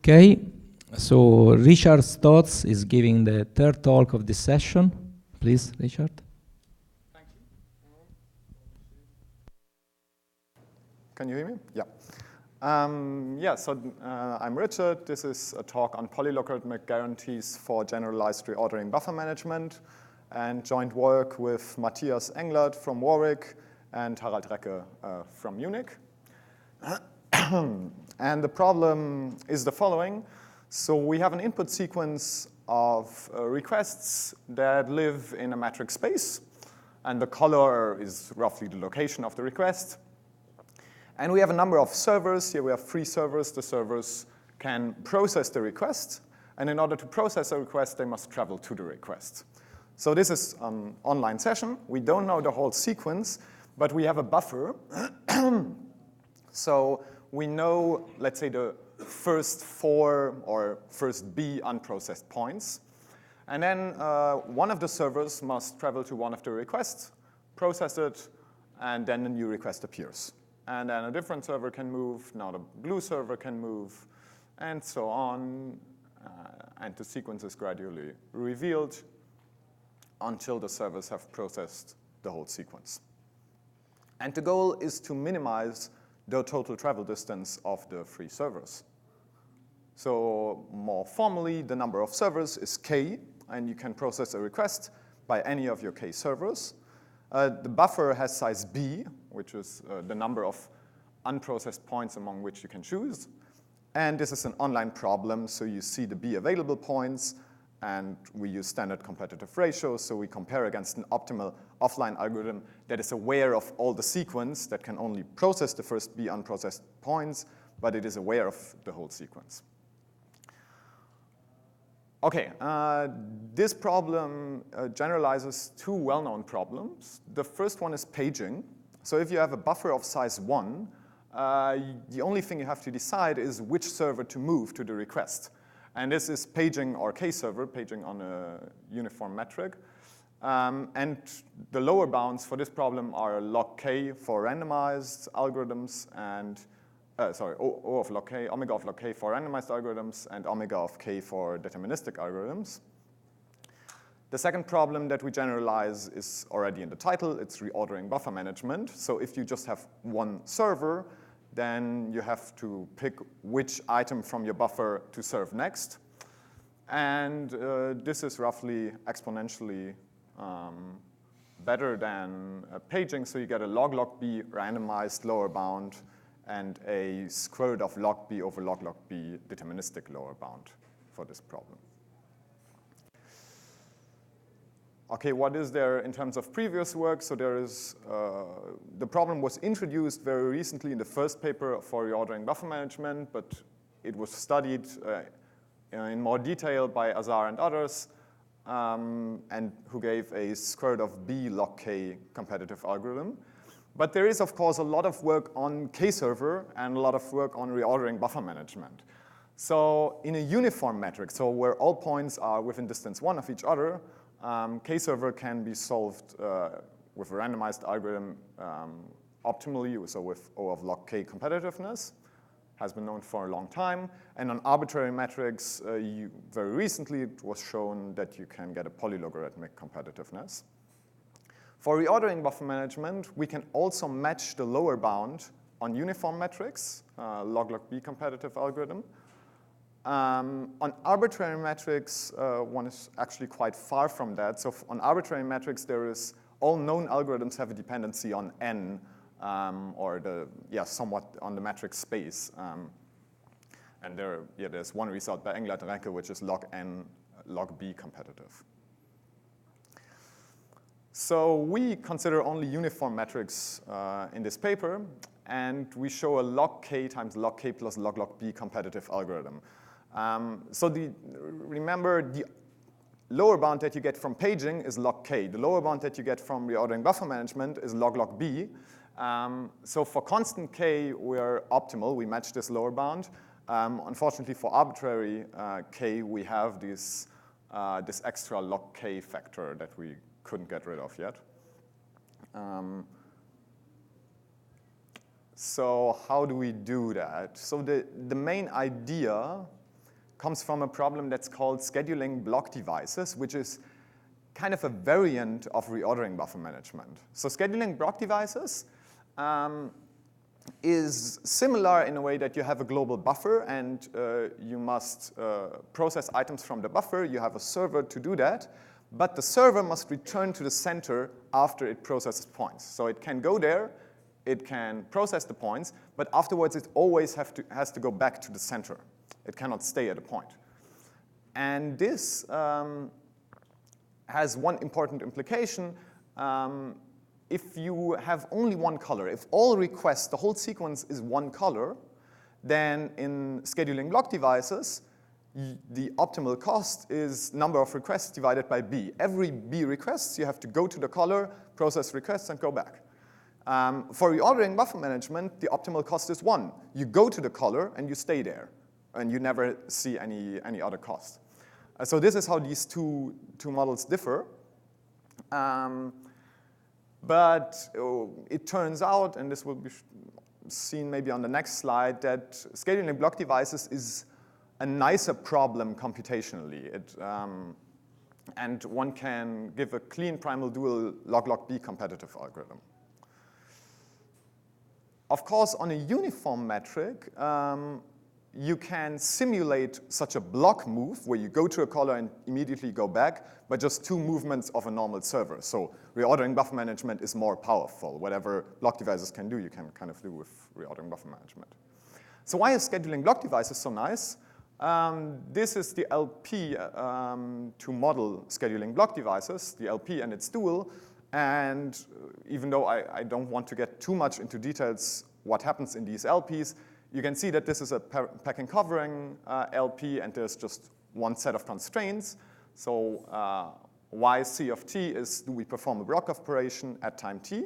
Okay, so Richard Stotz is giving the third talk of this session. Please, Richard. Thank you. Can you hear me? Yeah. I'm Richard. This is a talk on polylogarithmic guarantees for generalized reordering buffer management, and joint work with Matthias Englert from Warwick and Harald Räcke from Munich. And the problem is the following. So we have an input sequence of requests that live in a metric space, and the color is roughly the location of the request. And we have a number of servers. Here we have 3 servers. The servers can process the request, and in order to process a request, they must travel to the request. So this is an online session. We don't know the whole sequence, but we have a buffer. So we know, let's say, the first 4 or first B unprocessed points. And then one of the servers must travel to one of the requests, process it, and then a new request appears. And then a different server can move, now the blue server can move, and so on. And the sequence is gradually revealed until the servers have processed the whole sequence. And the goal is to minimize the total travel distance of the 3 servers. So more formally, the number of servers is k, and you can process a request by any of your k servers. The buffer has size b, which is the number of unprocessed points among which you can choose. And this is an online problem, so you see the b available points, and we use standard competitive ratios, so we compare against an optimal offline algorithm that is aware of all the sequence, that can only process the first b unprocessed points, but it is aware of the whole sequence. Okay, this problem generalizes 2 well-known problems. The first one is paging. So if you have a buffer of size 1, the only thing you have to decide is which server to move to the request. And this is paging or k-server, paging on a uniform metric. And the lower bounds for this problem are log k for randomized algorithms and, O of log k, omega of log k for randomized algorithms, and omega of k for deterministic algorithms. The second problem that we generalize is already in the title. It's reordering buffer management. So if you just have one server, then you have to pick which item from your buffer to serve next. And this is roughly exponentially better than paging. So you get a log b randomized lower bound and a square root of log b over log b deterministic lower bound for this problem. Okay, what is there in terms of previous work? So there is, the problem was introduced very recently in the first paper for reordering buffer management, but it was studied in more detail by Azar and others, and who gave a square root of b log k competitive algorithm. But there is, of course, a lot of work on k-server and a lot of work on reordering buffer management. So in a uniform metric, so where all points are within distance 1 of each other, k-server can be solved with a randomized algorithm optimally, so with O of log k competitiveness, has been known for a long time. And on arbitrary metrics, very recently it was shown that you can get a polylogarithmic competitiveness. For reordering buffer management, we can also match the lower bound on uniform metrics, log b competitive algorithm. On arbitrary metrics, one is actually quite far from that. So on arbitrary metrics, there is all known algorithms have a dependency on n, or somewhat on the metric space. And there's one result by Englert and Räcke, which is log n, log b competitive. So we consider only uniform metrics in this paper, and we show a log k times log k plus log b competitive algorithm. Remember, the lower bound that you get from paging is log k. The lower bound that you get from reordering buffer management is log b. So for constant k, we're optimal. We match this lower bound. Unfortunately, for arbitrary k, we have this extra log k factor that we couldn't get rid of yet. So how do we do that? So the main idea comes from a problem that's called scheduling block devices, which is kind of a variant of reordering buffer management. So scheduling block devices is similar in a way that you have a global buffer and you must process items from the buffer. You have a server to do that, but the server must return to the center after it processes points. So it can go there, it can process the points, but afterwards it always has to go back to the center. It cannot stay at a point. And this has one important implication. If you have only one color, if all requests, the whole sequence is one color, then in scheduling block devices, the optimal cost is number of requests divided by B. Every B requests, you have to go to the color, process requests, and go back. For reordering buffer management, the optimal cost is 1. You go to the color, and you stay there, and you never see any other cost. So this is how these two models differ. But it turns out, and this will be seen maybe on the next slide, that scheduling block devices is a nicer problem computationally. And one can give a clean primal dual log-log-B competitive algorithm. Of course, on a uniform metric, you can simulate such a block move where you go to a color and immediately go back by just 2 movements of a normal server. So reordering buffer management is more powerful. Whatever block devices can do, you can kind of do with reordering buffer management. So why is scheduling block devices so nice? This is the LP to model scheduling block devices, the LP and its dual. And even though I don't want to get too much into details what happens in these LPs, you can see that this is a packing covering LP, and there's just one set of constraints. So YC of t is, do we perform a block operation at time t?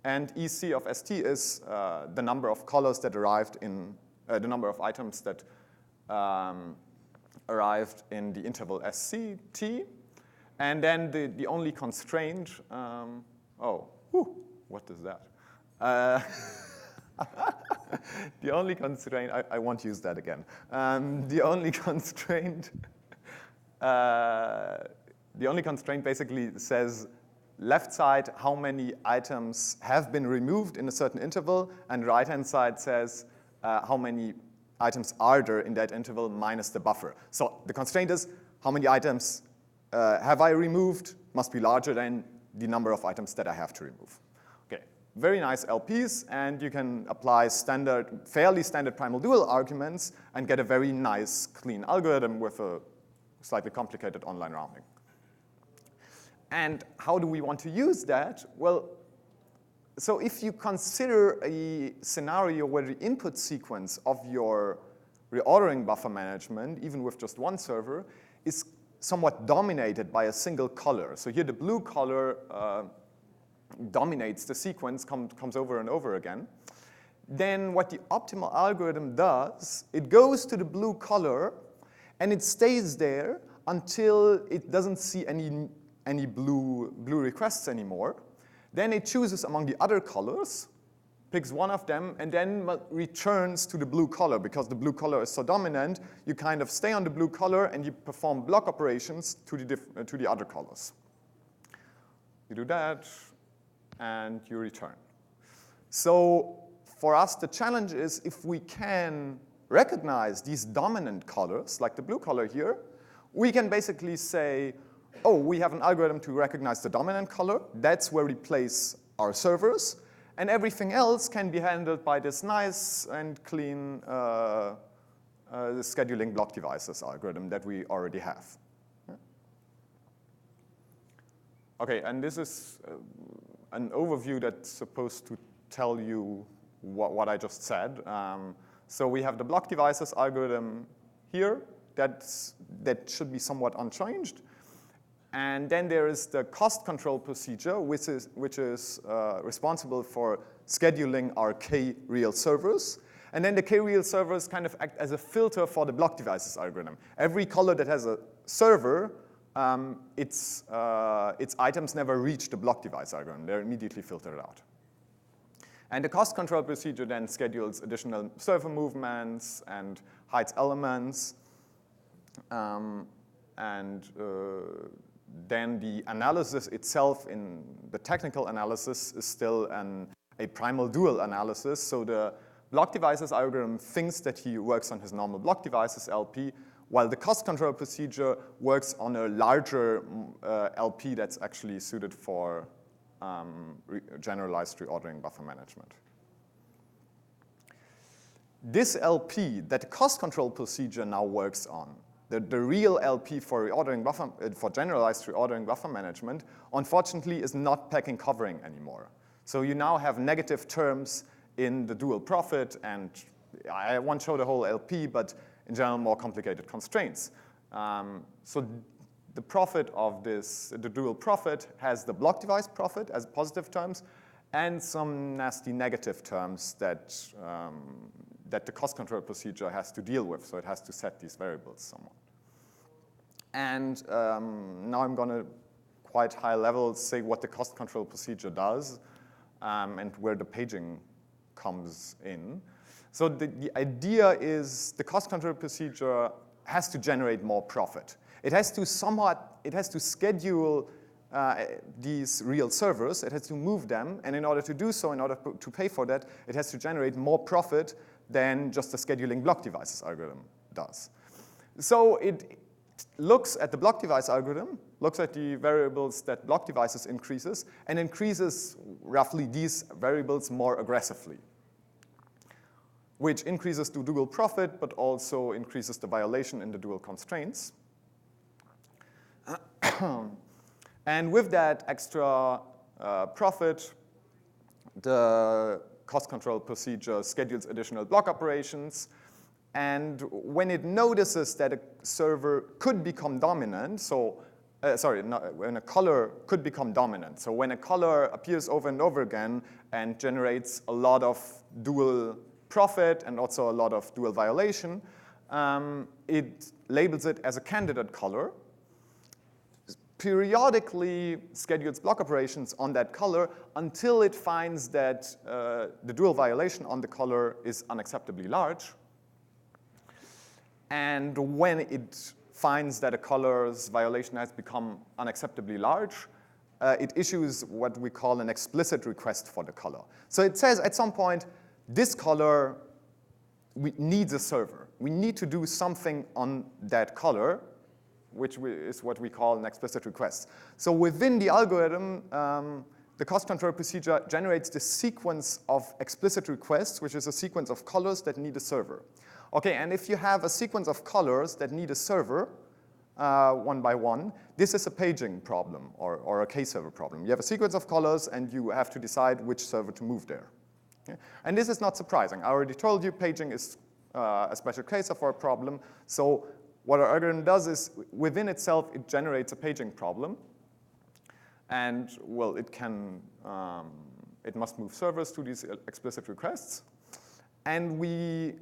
And EC of ST is the number of colors that arrived in, the number of items that arrived in the interval SCT. And then the only constraint, what is that? The only constraint, I won't use that again. The only constraint basically says left side how many items have been removed in a certain interval, and right-hand side says how many items are there in that interval minus the buffer. So the constraint is how many items have I removed must be larger than the number of items that I have to remove. Okay, very nice LPs, and you can apply fairly standard primal dual arguments and get a very nice, clean algorithm with a slightly complicated online rounding. And how do we want to use that? Well, so if you consider a scenario where the input sequence of your reordering buffer management, even with just one server, is somewhat dominated by a single color. So here the blue color dominates the sequence, comes over and over again. Then what the optimal algorithm does, it goes to the blue color and it stays there until it doesn't see any blue requests anymore. Then it chooses among the other colors, picks one of them, and then returns to the blue color. Because the blue color is so dominant, you kind of stay on the blue color and you perform block operations to the other colors. You do that, and you return. So for us, the challenge is if we can recognize these dominant colors, like the blue color here, we can basically say, oh, we have an algorithm to recognize the dominant color. That's where we place our servers. And everything else can be handled by this nice and clean scheduling block devices algorithm that we already have. Okay, and this is an overview that's supposed to tell you what I just said. So we have the block devices algorithm here. That should be somewhat unchanged. And then there is the cost control procedure, which is responsible for scheduling our k-real servers. And then the k-real servers kind of act as a filter for the block devices algorithm. Every color that has a server, its items never reach the block device algorithm. They're immediately filtered out. And the cost control procedure then schedules additional server movements and hides elements. Then the analysis itself in the technical analysis is still a primal dual analysis. So the block devices algorithm thinks that he works on his normal block devices LP, while the cost control procedure works on a larger LP that's actually suited for generalized reordering buffer management. This LP that the cost control procedure now works on, the real LP for reordering buffer, for generalized reordering buffer management, unfortunately is not packing covering anymore. So you now have negative terms in the dual profit, and I won't show the whole LP, but in general more complicated constraints. So the profit of this, the dual profit, has the block device profit as positive terms, and some nasty negative terms that that the cost control procedure has to deal with, so it has to set these variables somewhat. And now I'm going to, quite high level, say what the cost control procedure does and where the paging comes in. So the idea is the cost control procedure has to generate more profit. It has to schedule these real servers, it has to move them, and in order to do so, in order to pay for that, it has to generate more profit than just the scheduling block devices algorithm does. So it looks at the block device algorithm, looks at the variables that block devices increases, and increases roughly these variables more aggressively, which increases the dual profit, but also increases the violation in the dual constraints. And with that extra profit, the cost control procedure schedules additional block operations. And when it notices that a server could become dominant, so when a color could become dominant, so when a color appears over and over again and generates a lot of dual profit and also a lot of dual violation, it labels it as a candidate color, periodically schedules block operations on that color until it finds that the dual violation on the color is unacceptably large. And when it finds that a color's violation has become unacceptably large, it issues what we call an explicit request for the color. So it says at some point, this color needs a server. We need to do something on that color, which is what we call an explicit request. So within the algorithm, the cost control procedure generates this sequence of explicit requests, which is a sequence of colors that need a server. Okay, and if you have a sequence of colors that need a server, one by one, this is a paging problem or a k-server problem. You have a sequence of colors, and you have to decide which server to move there. Okay? And this is not surprising. I already told you paging is a special case of our problem. So what our algorithm does is, within itself, it generates a paging problem. And, well, it must move servers to these explicit requests. And we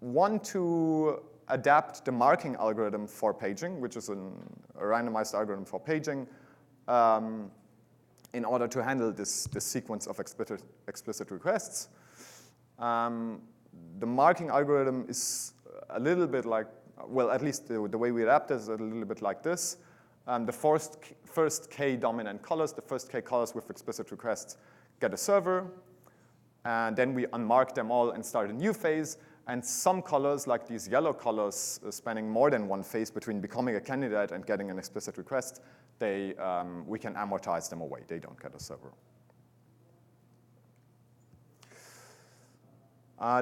want to adapt the marking algorithm for paging, which is a randomized algorithm for paging, in order to handle this sequence of explicit requests. The marking algorithm is a little bit like, well, at least the way we adapt it is a little bit like this. The first k dominant colors, the first k colors with explicit requests get a server. And then we unmark them all and start a new phase. And some colors, like these yellow colors, spanning more than one phase between becoming a candidate and getting an explicit request, we can amortize them away. They don't get a server.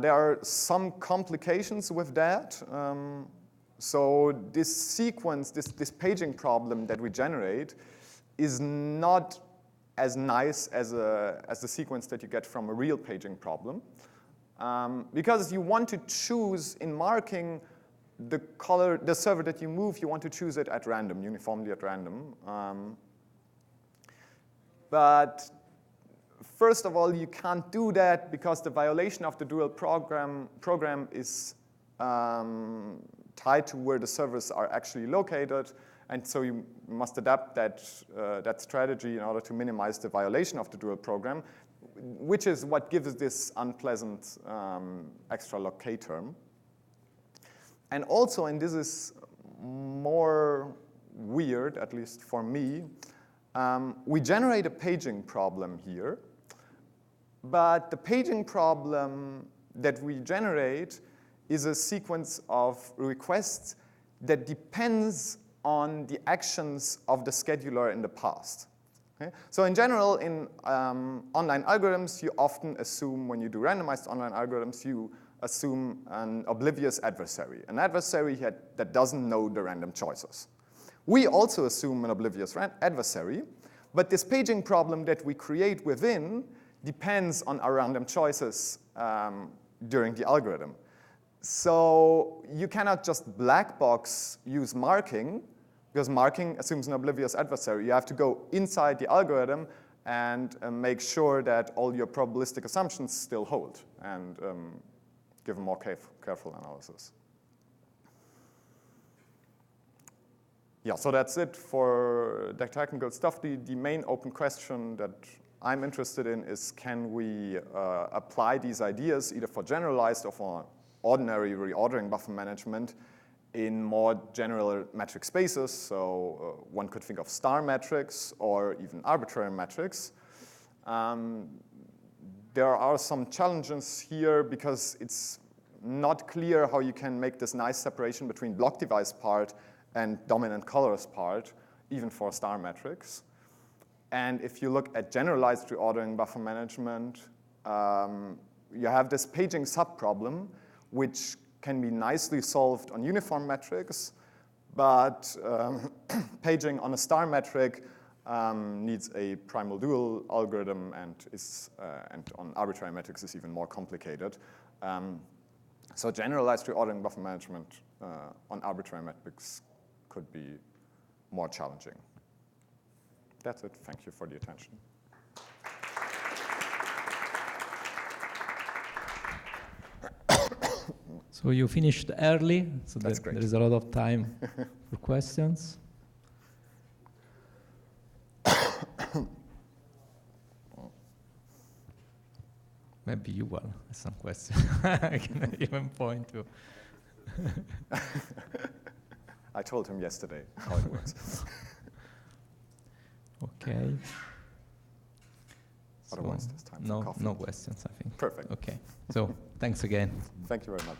There are some complications with that. So this sequence, this paging problem that we generate is not as nice as the sequence that you get from a real paging problem. Because you want to choose, in marking the server that you move, you want to choose it at random, uniformly at random. But first of all, you can't do that because the violation of the dual program is tied to where the servers are actually located. And so you must adapt that strategy in order to minimize the violation of the dual program, which is what gives this unpleasant extra log k term. And also, and this is more weird, at least for me. We generate a paging problem here, but the paging problem that we generate is a sequence of requests that depends on the actions of the scheduler in the past. Okay? So in general, in online algorithms, you often assume, when you do randomized online algorithms, you assume an oblivious adversary, an adversary that doesn't know the random choices. We also assume an oblivious adversary, but this paging problem that we create within depends on our random choices during the algorithm. So you cannot just black box use marking, because marking assumes an oblivious adversary. You have to go inside the algorithm and make sure that all your probabilistic assumptions still hold and give a more careful analysis. Yeah, so that's it for the technical stuff. The main open question that I'm interested in is, can we apply these ideas either for generalized or for ordinary reordering buffer management in more general metric spaces? So one could think of star metrics or even arbitrary metrics. There are some challenges here because it's not clear how you can make this nice separation between block device part and dominant colors part, even for star metrics. And if you look at generalized reordering buffer management, you have this paging subproblem, which can be nicely solved on uniform metrics, but paging on a star metric needs a primal dual algorithm and on arbitrary metrics is even more complicated. So generalized reordering buffer management on arbitrary metrics could be more challenging. That's it. Thank you for the attention. So you finished early, so That's great. there is a lot of time for questions. Maybe you will have some questions. I can even point to. I told him yesterday how it works. Okay. Otherwise, there's time for coffee. No questions, I think. Perfect. Okay. So thanks again. Thank you very much.